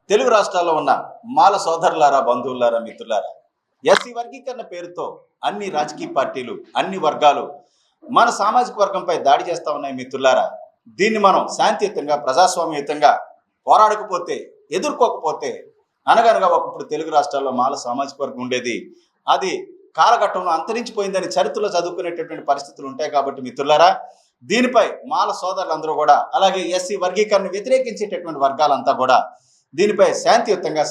తెలుగు రాష్ట్రాల్లో ఉన్న మాల సోదరులారా, బంధువులారా, మిత్రులారా, ఎస్సీ వర్గీకరణ పేరుతో అన్ని రాజకీయ పార్టీలు, అన్ని వర్గాలు మన సామాజిక వర్గంపై దాడి చేస్తా ఉన్నాయి మిత్రులారా. దీన్ని మనం శాంతియుతంగా, ప్రజాస్వామ్యయుతంగా పోరాడకపోతే, ఎదుర్కోకపోతే, అనగనగా ఒకప్పుడు తెలుగు రాష్ట్రాల్లో మాల సామాజిక వర్గం ఉండేది, అది కాలఘట్టంలో అంతరించిపోయిందని చరిత్రలో చదువుకునేటటువంటి పరిస్థితులు ఉంటాయి. కాబట్టి మిత్రులారా, దీనిపై మాల సోదరులందరూ కూడా, అలాగే ఎస్సీ వర్గీకరణ వ్యతిరేకించేటటువంటి వర్గాలంతా కూడా దీనిపై శాంతియుతంగా,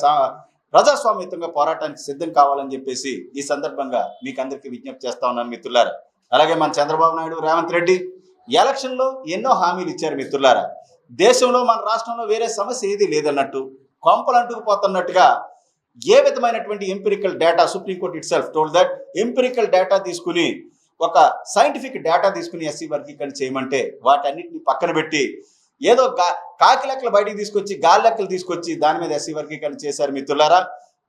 ప్రజాస్వామ్యయుతంగా పోరాటానికి సిద్ధం కావాలని చెప్పేసి ఈ సందర్భంగా మీకు అందరికీ విజ్ఞప్తి చేస్తా ఉన్నాను మిత్రులారా. అలాగే మన చంద్రబాబు నాయుడు, రేవంత్ రెడ్డి ఎలక్షన్లో ఎన్నో హామీలు ఇచ్చారు మిత్రులారా. దేశంలో, మన రాష్ట్రంలో వేరే సమస్య ఏది లేదన్నట్టు, కొంపలు అంటుకుపోతున్నట్టుగా ఏ విధమైనటువంటి empirical data, supreme court it self told that empirical data తీసుకుని, ఒక సైంటిఫిక్ డేటా తీసుకుని ఎస్సీ వర్గీకరణ చేయమంటే వాటన్నిటిని పక్కన పెట్టి ఏదో కాకి లెక్కలు బయటికి తీసుకొచ్చి, గాలి లెక్కలు తీసుకొచ్చి దాని మీద ఎస్సీ వర్గీకరణ చేశారు మిత్రులారా.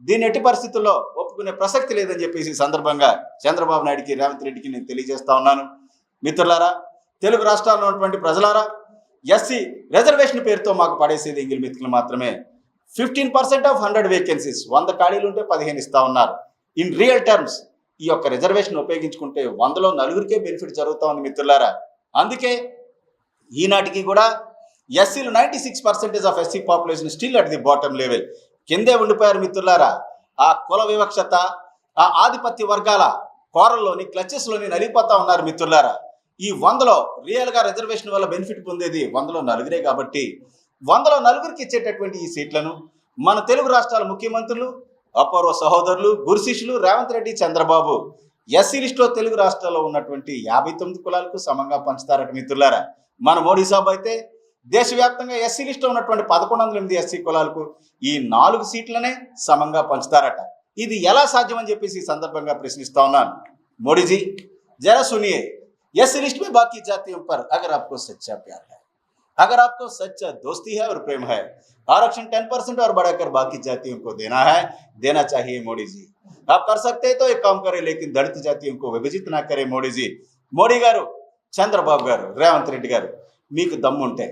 దీన్ని ఎట్టి పరిస్థితుల్లో ఒప్పుకునే ప్రసక్తి లేదని చెప్పేసి ఈ సందర్భంగా చంద్రబాబు నాయుడికి, రేవంత్ రెడ్డికి నేను తెలియజేస్తా ఉన్నాను. మిత్రులారా, తెలుగు రాష్ట్రాల్లో ఉన్నటువంటి ప్రజలారా, ఎస్సీ రిజర్వేషన్ పేరుతో మాకు పడేసేది ఎంగిల్ మెతుకులు మాత్రమే. 15% ఆఫ్ 100 వేకెన్సీస్, 100 ఖాళీలు ఉంటే 15 ఇస్తా ఉన్నారు. ఇన్ రియల్ టర్మ్స్ ఈ యొక్క రిజర్వేషన్ ఉపయోగించుకుంటే 100లో 4గురికే బెనిఫిట్ జరుగుతూ ఉంది మిత్రులారా. అందుకే ఈనాటికి కూడా ఎస్సీలు 96% of SC population still at the bottom level, కిందే ఉండిపోయారు మిత్రులారా. ఆ కుల వివక్షత, ఆ ఆధిపత్య వర్గాల కోరల్లోని, క్లచెస్లోని నలిగిపోతా ఉన్నారు మిత్రులారా. ఈ 100లో రియల్గా రిజర్వేషన్ వల్ల బెనిఫిట్ పొందేది 100లో 4గురే. కాబట్టి 100లో 4గురికి ఇచ్చేటటువంటి ఈ సీట్లను మన తెలుగు రాష్ట్రాల ముఖ్యమంత్రులు, అపూర్వ సహోదరులు, గురుశిష్యులు రేవంత్ రెడ్డి, చంద్రబాబు ఎస్సీ లిస్టులో తెలుగు రాష్ట్రాల్లో ఉన్నటువంటి 59 కులాలకు సమంగా పంచుతారట మిత్రులారా. మన మోడీ సాబ్ అయితే దేశవ్యాప్తంగా ఎస్సీ లిస్టులో ఉన్నటువంటి 1108 ఎస్సీ కులాలకు ఈ 4 సీట్లనే సమంగా పంచుతారట. ఇది ఎలా సాధ్యమని చెప్పేసి ఈ సందర్భంగా ప్రశ్నిస్తా ఉన్నాను. మోడీజీ జరా సునియే, ఎస్సీ लिस्ट में बाकी जातियों पर अगर आपको सच्चा प्यार है, अगर आपको सच्चा दोस्ती है और प्रेम है, आरक्षण 10% और बढ़ाकर बाकी जातियों को देना चाहिए मोदी जी. आप कर सकते हैं तो एक काम करें, लेकिन दलित जातियों को विभाजित ना करें मोदी जी. మోడీ గారు, చంద్రబాబు గారు, రేవంత్ రెడ్డి గారు, మీకు దమ్ముంటే,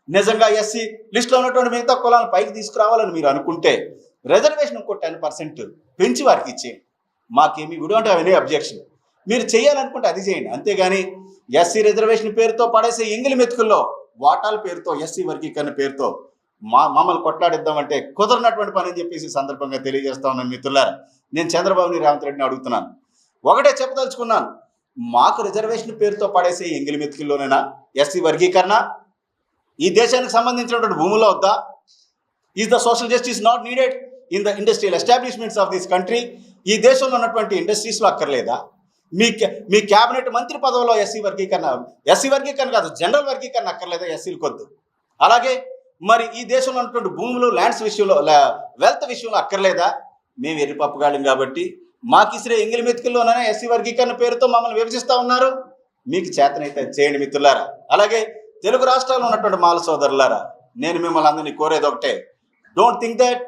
నిజంగా ఎస్సీ లిస్టులో ఉన్నటువంటి మిగతా కులాలను పైకి తీసుకురావాలని మీరు అనుకుంటే రిజర్వేషన్ ఇంకో 10% పెంచి వారికి ఇచ్చేయండి. మాకేమి we don't have any objection. మీరు చేయాలనుకుంటే అది చేయండి. అంతేగాని ఎస్సీ రిజర్వేషన్ పేరుతో పడేసే ఎంగిలి మెతుకుల్లో వాటాల పేరుతో, ఎస్సీ వర్గీకరణ పేరుతో మమ్మల్ని కొట్లాడిద్దామంటే కుదరనటువంటి పని అని చెప్పేసి సందర్భంగా తెలియజేస్తా ఉన్నాను మిత్రులారా. నేను చంద్రబాబుని, రేవంత్ రెడ్డిని అడుగుతున్నాను, ఒకటే చెప్పదలుచుకున్నాను. మాకు రిజర్వేషన్ పేరుతో పడేసే ఎంగిలి మెతుకుల్లోనైనా ఎస్సీ వర్గీకరణ ఈ దేశానికి సంబంధించినటువంటి భూముల్లో వద్దా? Is the social justice not needed in the industrial establishments of this country? ఈ దేశంలో ఉన్నటువంటి ఇండస్ట్రీస్లో అక్కర్లేదా? మీ క్యాబినెట్ మంత్రి పదవిలో ఎస్సీ వర్గీకరణ కాదు, జనరల్ వర్గీకరణ అక్కర్లేదా? ఎస్సీలు కొద్దు. అలాగే మరి ఈ దేశంలో ఉన్నటువంటి భూములు, ల్యాండ్స్ విషయంలో, వెల్త్ విషయంలో అక్కర్లేదా? మేము ఎర్రిపప్పుగాళ్ళం కాబట్టి మాకు ఇసిరే ఎంగిలి మెతుకుల్లోనైనా ఎస్సీ వర్గీకరణ పేరుతో మమ్మల్ని విభజిస్తూ ఉన్నారు. మీకు చేతనైతే చేయండి మిత్రులారా. అలాగే తెలుగు రాష్ట్రాల్లో ఉన్నటువంటి మాల సోదరులారా, నేను మిమ్మల్ని అందరినీ కోరేది ఒకటే, don't think that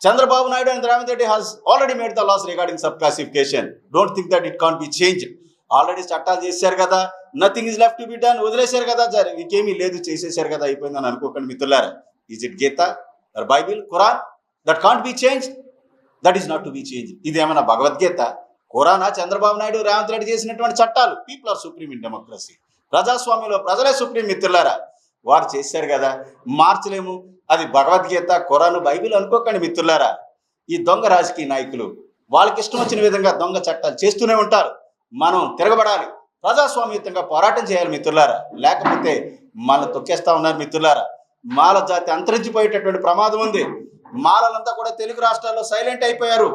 Chandrababu Naidu and Ravindra Reddy has already made the laws regarding subclassification. Don't think that it can't be changed. Already చట్టాలు చేశారు కదా, nothing is left to be done, వదిలేశారు కదా, ఇంకేమీ లేదు, చేసేశారు కదా, అయిపోయిందని అనుకోకండి మిత్రులారా. Is it Gita or Bible, Quran that can't be change? That is not to be change. ఇది ఏమైనా భగవద్గీత, ఖురానా? చంద్రబాబు నాయుడు, రేవంత్ రెడ్డి చేసినటువంటి చట్టాలు. People are supreme in democracy. ప్రజాస్వామ్యంలో ప్రజలే సుప్రీం మిత్రులారా. వారు చేశారు కదా, మార్చలేము. అది భగవద్గీత, ఖురాను, బైబిల్ అనుకోకండి మిత్రులారా. ఈ దొంగ రాజకీయ నాయకులు వాళ్ళకి ఇష్టం వచ్చిన విధంగా దొంగ చట్టాలు చేస్తూనే ఉంటారు. మనం తిరగబడాలి, ప్రజాస్వామ్యయుతంగా పోరాటం చేయాలి మిత్రులారా. లేకపోతే మన తొక్కేస్తా ఉన్నారు మిత్రులారా. మాల జాతి అంతరించిపోయేటటువంటి ప్రమాదం ఉంది. మాలలంతా కూడా తెలుగు రాష్ట్రాల్లో సైలెంట్ అయిపోయారు,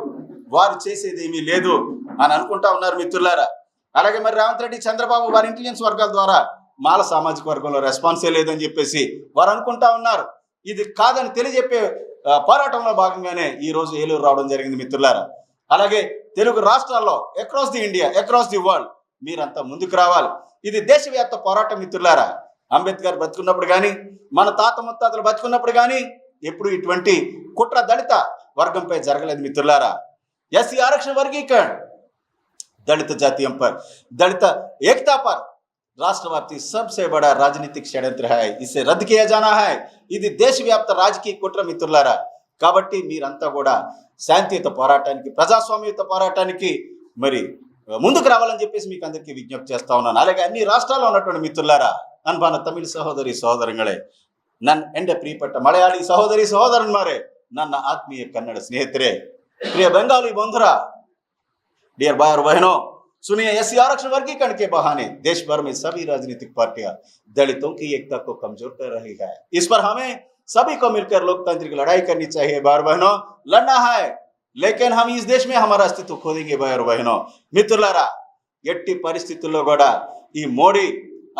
వారు చేసేది ఏమీ లేదు అని అనుకుంటా ఉన్నారు మిత్రులారా. అలాగే మరి రేవంత్ రెడ్డి, చంద్రబాబు వారి ఇంటెలిజెన్స్ వర్గాల ద్వారా మాల సామాజిక వర్గంలో రెస్పాన్సే లేదని చెప్పేసి వారు అనుకుంటా ఉన్నారు. ఇది కాదని తెలియజెప్పే పోరాటంలో భాగంగానే ఈ రోజు ఏలూరు రావడం జరిగింది మిత్రులారా. అలాగే తెలుగు రాష్ట్రాల్లో, across the India, across the world మీరంతా ముందుకు రావాలి. ఇది దేశవ్యాప్త పోరాటం మిత్రులారా. అంబేద్కర్ బతుకున్నప్పుడు కానీ, మన తాత ముత్తాతలు బతుకున్నప్పుడు కానీ ఎప్పుడు ఇటువంటి కుట్ర దళిత వర్గంపై జరగలేదు మిత్రులారా. ఎస్సీ आरक्षण वर्गीकरण दलित जातियों पर, दलित एकता पर राष्ट्रव्यापी सबसे बड़ा राजनीतिक षड्यंत्र है, इसे रद्द किया जाना है. ఇది దేశవ్యాప్త రాజకీయ కుట్ర మిత్రులారా. కాబట్టి మీరంతా కూడా శాంతియుత పోరాటానికి, ప్రజాస్వామ్యయుత పోరాటానికి మరి ముందుకు రావాలని చెప్పేసి మీకు అందరికీ విజ్ఞప్తి చేస్తా ఉన్నాను. అలాగే అన్ని రాష్ట్రాల్లో ఉన్నటువంటి మిత్రులారా, అన్బాన తమిళ సహోదరి సహోదరుಗಳೇ, എൻ്റെ പ്രിയപ്പെട്ട മലയാളി സഹോദരി സഹോദരന്മാരെ, ನನ್ನ ಆತ್ಮೀಯ ಕನ್ನಡ ಸ್ನೇಹಿತರೆ, प्रिय बंगाली बंधुरा, डियर भाई और बहनों, सुनिए, एससी आरक्षण वर्गीकरण के बहाने देश भर में सभी राजनीतिक पार्टियां दलितों की एकता को कमजोर कर रही है. इस पर हमें सभी को मिलकर लोकतांत्रिक लड़ाई करनी चाहिए. भाई और बहनों, लड़ना है, लेकिन हम इस देश में हमारा अस्तित्व खो देंगे. भाई और बहनों, మిత్రులారా, ఎట్టి పరిస్థితుల్లో కూడా ఈ మోడీ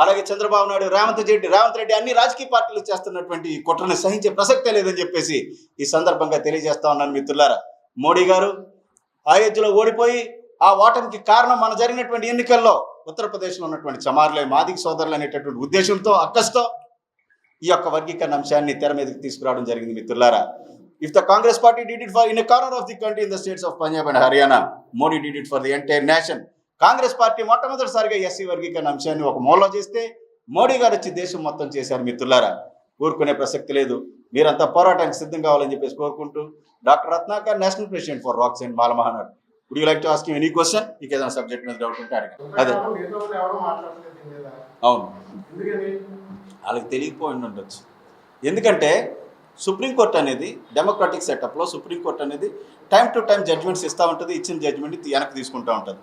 అలాగే చంద్రబాబు నాయుడు, రేవంత్ రెడ్డి అన్ని రాజకీయ పార్టీలు చేస్తున్నటువంటి ఈ కుట్రను సహించే ప్రసక్తే లేదని చెప్పేసి ఈ సందర్భంగా తెలియజేస్తా ఉన్నాను. మిత్రులారా, మోడీ గారు అయోధ్యలో ఓడిపోయి ఆ ఓటమికి కారణం మన జరిగినటువంటి ఎన్నికల్లో ఉత్తరప్రదేశ్లో ఉన్నటువంటి చమార్లే, మాదిగ సోదరులు అనేటటువంటి ఉద్దేశంతో, అక్కస్తో ఈ యొక్క వర్గీకరణ అంశాన్ని తెర మీదకి తీసుకురావడం జరిగింది. మిత్రులారా, if the Congress party did it for in a corner of the country in the states of Punjab and Haryana, Modi did it for the entire nation. Congress party మొట్టమొదటిసారిగా ఎస్సీ వర్గీకరణ అంశాన్ని ఒక మూలలో చేస్తే మోడీ గారు వచ్చి దేశం మొత్తం చేశారు. మిత్రులారా, ఊరుకునే ప్రసక్తి లేదు. మీరంతా పోరాటానికి సిద్ధం కావాలని చెప్పేసి కోరుకుంటూ, doctor Ratnakar, national president for రాక్స్ and Mala Mahanadu. Would you like to ask any question? మీకు ఏదైనా సబ్జెక్ట్ మీద డౌట్ ఉంటే అడగండి. అదే అవును, వాళ్ళకి తెలియకపోయి ఉండొచ్చు. ఎందుకంటే సుప్రీంకోర్టు అనేది డెమోక్రాటిక్ సెటప్లో సుప్రీంకోర్టు అనేది టైం టు టైం జడ్జ్మెంట్స్ ఇస్తూ ఉంటుంది. ఇచ్చిన జడ్జ్మెంట్ వెనక్కి తీసుకుంటూ ఉంటుంది.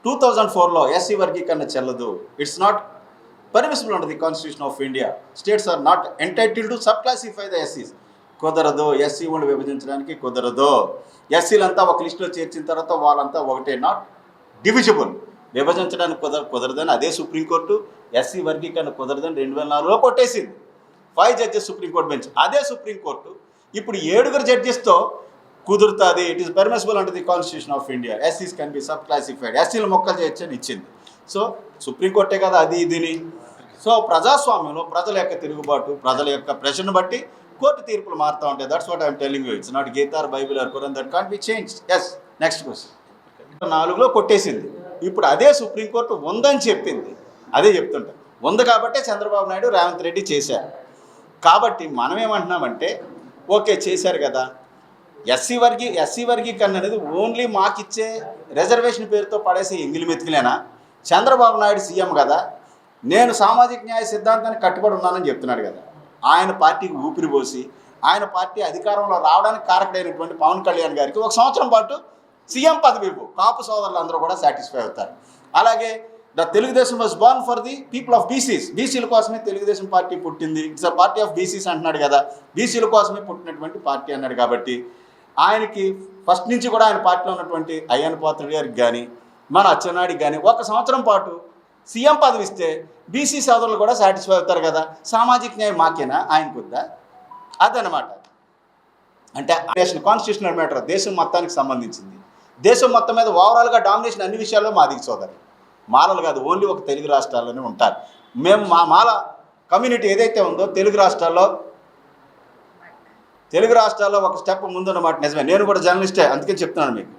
2004లో ఎస్సీ వర్గీకరణ చెల్లదు. It's not permissible under the constitution of India. States are not entitled to sub classify the ఎస్సీస్. కుదరదు, ఎస్సీ వాళ్ళు విభజించడానికి కుదరదు. ఎస్సీలంతా ఒక లిస్టులో చేర్చిన తర్వాత వాళ్ళంతా ఒకటే, నాట్ డివిజిబుల్. విభజించడానికి కుదరదని అదే సుప్రీంకోర్టు ఎస్సీ వర్గీకరణ కుదరదని 2004లో కొట్టేసింది. 5 జడ్జెస్ సుప్రీంకోర్టు బెంచ్. అదే సుప్రీంకోర్టు ఇప్పుడు 7 జడ్జెస్తో కుదురుతుంది. It is permissible under the constitution of India. ఎస్సీస్ కెన్ బి సబ్ క్లాసిఫైడ్. ఎస్సీలు మొక్కలు చేయొచ్చు అని ఇచ్చింది. సో సుప్రీంకోర్టే కదా అది ఇదిని. సో ప్రజాస్వామ్యంలో ప్రజల యొక్క తిరుగుబాటు, ప్రజల యొక్క ప్రెషర్ను బట్టి కోర్టు తీర్పులు మారుతూ ఉంటాయి. That's what I'm telling you. It's not Gita or Bible or Quran, that can't be changed. Yes, next question. 2004లో కొట్టేసింది. ఇప్పుడు అదే సుప్రీంకోర్టు ఉందని చెప్పింది. అదే చెప్తుంటాం, ఉంది కాబట్టే చంద్రబాబు నాయుడు, రేవంత్ రెడ్డి చేశారు. కాబట్టి మనం ఏమంటున్నామంటే, ఓకే చేశారు కదా, ఎస్సీ వర్గీకరణ అనేది ఓన్లీ మాకిచ్చే రిజర్వేషన్ పేరుతో పడేసి ఎంగిలి మెతుకులేనా? చంద్రబాబు నాయుడు సీఎం కదా, నేను సామాజిక న్యాయ సిద్ధాంతానికి కట్టుబడి ఉన్నానని చెప్తున్నాడు కదా. ఆయన పార్టీకి ఊపిరి పోసి ఆయన పార్టీ అధికారంలో రావడానికి కారకుడైనటువంటి పవన్ కళ్యాణ్ గారికి 1 సంవత్సరం పాటు సీఎం పదవి ఇవ్వు. కాపు సోదరులు అందరూ కూడా సాటిస్ఫై అవుతారు. అలాగే the Telugu Desam was Born for the people of BCs. బీసీల కోసమే తెలుగుదేశం పార్టీ పుట్టింది. It's a party of BCs అంటున్నాడు కదా, బీసీల కోసమే పుట్టినటువంటి పార్టీ అన్నాడు. కాబట్టి ఆయనకి ఫస్ట్ నుంచి కూడా ఆయన పార్టీలో ఉన్నటువంటి అయ్యన్న పాత్రుడు గారికి కానీ, మన అచ్చెన్నాయుడికి కానీ 1 సంవత్సరం పాటు సీఎం పదవి ఇస్తే బీసీ సోదరులు కూడా సాటిస్ఫై అవుతారు కదా. సామాజిక న్యాయం మాకేనా, ఆయనకు వద్దా? అదనమాట. అంటే కాన్స్టిట్యూషనల్ మ్యాటర్ దేశం మొత్తానికి సంబంధించింది. దేశం మొత్తం మీద ఓవరాల్గా డామినేషన్ అన్ని విషయాల్లో మాదిగ సోదరులు. మాలలు కాదు, ఓన్లీ ఒక తెలుగు రాష్ట్రాల్లోనే ఉంటారు. మేము మా మాల కమ్యూనిటీ ఏదైతే ఉందో తెలుగు రాష్ట్రాల్లో ఒక స్టెప్ ముందున్నమాట. నిజమే, నేను కూడా జర్నలిస్టే, అందుకే చెప్తున్నాను మీకు.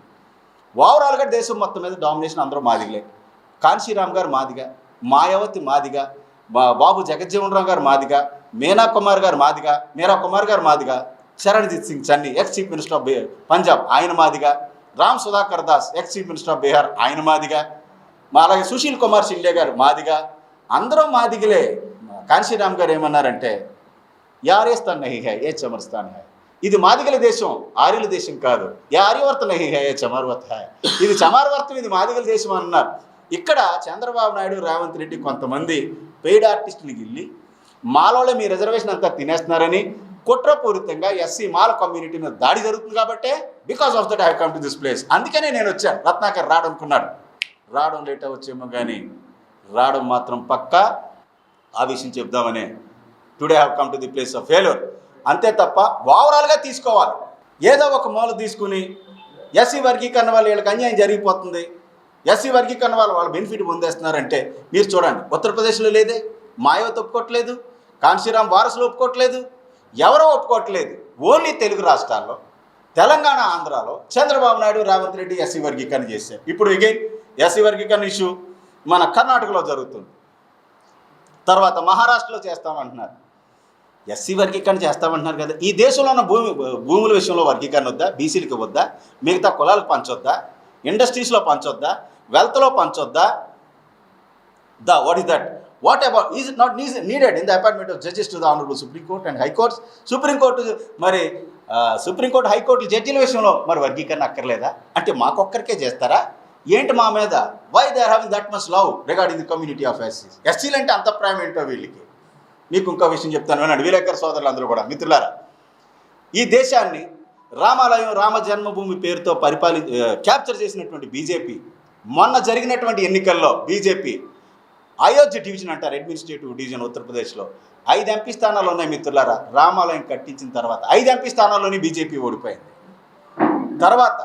ఓవరాల్గా దేశం మొత్తం మీద డామినేషన్ అందరూ మాదిగలే. కాన్షీరామ్ గారు మాదిగ, మాయావతి మాదిగ, బాబు జగజ్జీవన్ రావు గారు మాదిగ, మీరా కుమార్ గారు Madiga, Charanjit Singh Channi ex chief minister of Punjab ఆయన Madiga, Ram Sudhakar Das ex chief minister of Bihar ఆయన మాదిగ, అలాగే సుశీల్ కుమార్ షిండే గారు మాదిగ. అందరూ మాదిగలే. కాన్షీరామ్ గారు ఏమన్నారంటే, యారేస్తాన్ నహీ హై ఏ చమర్స్తాన్ హై. ఇది మాదిగల దేశం, ఆర్యుల దేశం కాదు. ఏ ఆర్యవర్త నహీ హై ఏ చమార్వర్త హై. ఇది చమార్వర్తం, ఇది మాదిగల దేశం అన్నారు. ఇక్కడ చంద్రబాబు నాయుడు, రేవంత్ రెడ్డి కొంతమంది పెయిడ్ ఆర్టిస్టులు గిల్లి మాలోనే మీ రిజర్వేషన్ అంతా తినేస్తున్నారని కుట్రపూరితంగా ఎస్సీ మాల కమ్యూనిటీ మీద దాడి జరుగుతుంది. కాబట్టే because of that I come to this place. అందుకనే నేను వచ్చాను. రత్నాకర్ రాడనుకున్నాడు, రావడం లేట్ వచ్చేమో కానీ రావడం మాత్రం పక్కా. ఆ విషయం చెప్దామనే today have come to the place of failure. అంతే తప్ప ఓవరాల్గా తీసుకోవాలి. ఏదో ఒక మూల తీసుకుని ఎస్సీ వర్గీకరణ వల్ల వీళ్ళకి అన్యాయం జరిగిపోతుంది, ఎస్సీ వర్గీకరణ వాళ్ళు బెనిఫిట్ పొందేస్తున్నారంటే మీరు చూడండి. ఉత్తరప్రదేశ్లో లేదే, మాయావతి ఒప్పుకోవట్లేదు, కాన్షీరామ్ వారసులు ఒప్పుకోవట్లేదు, ఎవరో ఒప్పుకోవట్లేదు. ఓన్లీ తెలుగు రాష్ట్రాల్లో, తెలంగాణ, ఆంధ్రాలో చంద్రబాబు నాయుడు, రేవంత్ రెడ్డి ఎస్సీ వర్గీకరణ చేశారు. ఇప్పుడు అగైన్ ఎస్సీ వర్గీకరణ ఇష్యూ మన కర్ణాటకలో జరుగుతుంది. తర్వాత మహారాష్ట్రలో చేస్తామంటున్నారు. ఎస్సీ వర్గీకరణ చేస్తామంటున్నారు కదా. ఈ దేశంలో ఉన్న భూముల విషయంలో వర్గీకరణ వద్దా? బీసీలకు వద్దా? మిగతా కులాలకు పంచొద్దా? ఇండస్ట్రీస్లో పంచొద్దా? వెల్త్లో పంచొద్దా? What is that? What about, is it not needed in the appointment of judges to the Honorable Supreme Court and High Courts? Supreme Court మరి సుప్రీం కోర్టు హైకోర్టు జడ్జీల విషయంలో మరి వర్గీకరణ అక్కర్లేదా? అంటే మాకొక్కరికే చేస్తారా ఏంటి మా మీద? Why they are having that much love regarding the community of ఎస్సీస్? ఎస్సీలు అంటే అంత ప్రేమ ఏంటో వీళ్ళకి. మీకు ఇంకో విషయం చెప్తాను వినండి. విలేకరు సోదరులు అందరూ కూడా, మిత్రులారా, ఈ దేశాన్ని రామాలయం రామ జన్మభూమి పేరుతో క్యాప్చర్ చేసినటువంటి బీజేపీ మొన్న జరిగినటువంటి ఎన్నికల్లో బీజేపీ అయోధ్య డివిజన్ అంటారు, అడ్మినిస్ట్రేటివ్ డివిజన్ ఉత్తరప్రదేశ్లో 5 ఎంపీ స్థానాలు ఉన్నాయి మిత్రులారా. రామాలయం కట్టించిన తర్వాత 5 ఎంపీ స్థానాల్లోని బీజేపీ ఓడిపోయింది. తర్వాత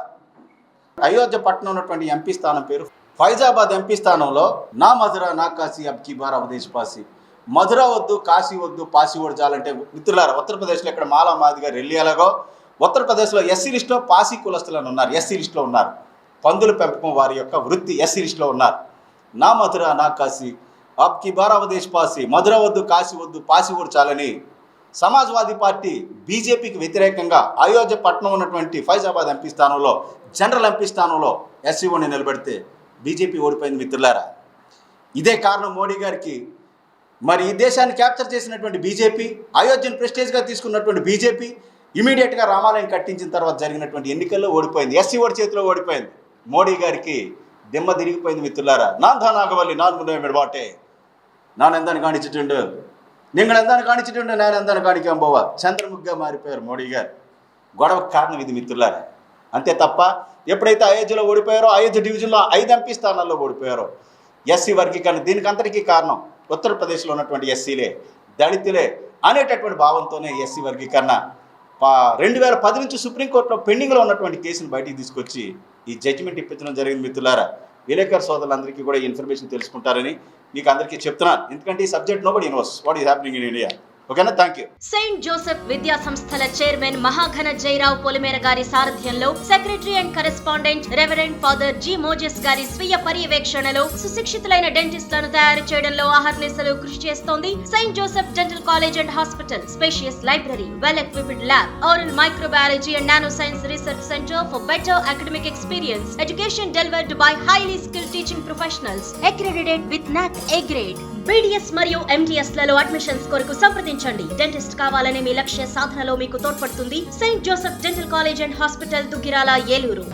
అయోధ్య పట్టణం ఉన్నటువంటి ఎంపీ స్థానం పేరు ఫైజాబాద్. ఎంపీ స్థానంలో నా మధుర నా కాశీ అబ్ కీ బార్ అవధేశ్ పాసి, మధుర వద్దు కాశీ వద్దు పాసి ఓడ్చాలంటే మిత్రులారా, ఉత్తరప్రదేశ్లో ఇక్కడ మాలా మాదిగా రెల్లి ఎలాగో ఉత్తరప్రదేశ్లో ఎస్సీ లిస్టులో పాసి కులస్తులను ఉన్నారు, ఎస్సీ లిస్టులో ఉన్నారు. పందుల పెంపకం వారి యొక్క వృత్తి ఎస్సీ లిస్టులో ఉన్నారు. నా మధుర నా కాశీ అబ్ కీ బార్ అవధేశ్ పాసి, మధుర వద్దు కాశీ వద్దు పాసి ఓడ్చాలని సమాజ్వాదీ పార్టీ బీజేపీకి వ్యతిరేకంగా అయోధ్య పట్టణం ఉన్నటువంటి ఫైజాబాద్ ఎంపీ స్థానంలో, జనరల్ ఎంపీ స్థానంలో ఎస్సీఓని నిలబెడితే బీజేపీ ఓడిపోయింది మిత్రులారా. ఇదే కారణం మోడీ గారికి. మరి ఈ దేశాన్ని క్యాప్చర్ చేసినటువంటి బీజేపీ, అయోధ్యను ప్రెస్టేజ్గా తీసుకున్నటువంటి బీజేపీ ఇమీడియట్గా రామాలయం కట్టించిన తర్వాత జరిగినటువంటి ఎన్నికల్లో ఓడిపోయింది, ఎస్సీ ఓడి చేతిలో ఓడిపోయింది. మోడీ గారికి దిమ్మ తిరిగిపోయింది మిత్రులారా. నాన్ ధానాగవల్లి నాన్ మున్నోమిడ బాటే నాన్ ఎందాన్ని కాణించుండు, నింగడు ఎందాన్ని కాణించుండు, నేను ఎందాన్ని కాణికాం పోవా, చంద్రముఖిగా మారిపోయారు మోడీ గారు. గొడవకు కారణం ఇది మిత్రులారా. అంతే తప్ప ఎప్పుడైతే అయోధ్యలో ఓడిపోయారో, అయోధ్య డివిజన్లో 5 ఎంపీ స్థానాల్లో ఓడిపోయారో, ఎస్సీ వర్గీకరణ దీనికి అంతటికీ కారణం ఉత్తరప్రదేశ్లో ఉన్నటువంటి ఎస్సీలే, దళితులే అనేటటువంటి భావంతోనే ఎస్సీ వర్గీకరణ 2010 నుంచి సుప్రీంకోర్టులో పెండింగ్లో ఉన్నటువంటి కేసును బయటికి తీసుకొచ్చి ఈ జడ్జిమెంట్ ఇప్పించడం జరిగింది మిత్రులారా. విలేకరు సోదరులందరికీ కూడా ఈ ఇన్ఫర్మేషన్ తెలుసుకుంటారని మీకు అందరికీ చెప్తున్నాను. ఎందుకంటే ఈ subject nobody knows what is happening in India. ఓకేనా? Thank you. Saint Joseph Vidya సంస్థల చైర్మన్ మహాఘన జయరావు పొలిమేర గారి సారథ్యంలో secretary and correspondent reverend father G Moses గారి స్వీయ పర్యవేక్షణలో సుశిక్షితులైన డెంటిస్టులను తయారు చేయడంలో అహర్నిశలు కృషి చేస్తోంది Saint Joseph dental college and hospital. Spacious library, well equipped lab, oral microbiology and nanoscience research center for better academic experience. Education delivered by highly skilled teaching professionals accredited with NAC A grade. BDS మరియు MDS లలో admissions కొరకు సంప్రదించండి. Dentist కావాలనే మీ లక్ష్య సాధనలో మీకు తోడ్పడుతుంది Saint Joseph dental college and hospital, Duggirala, Eluru.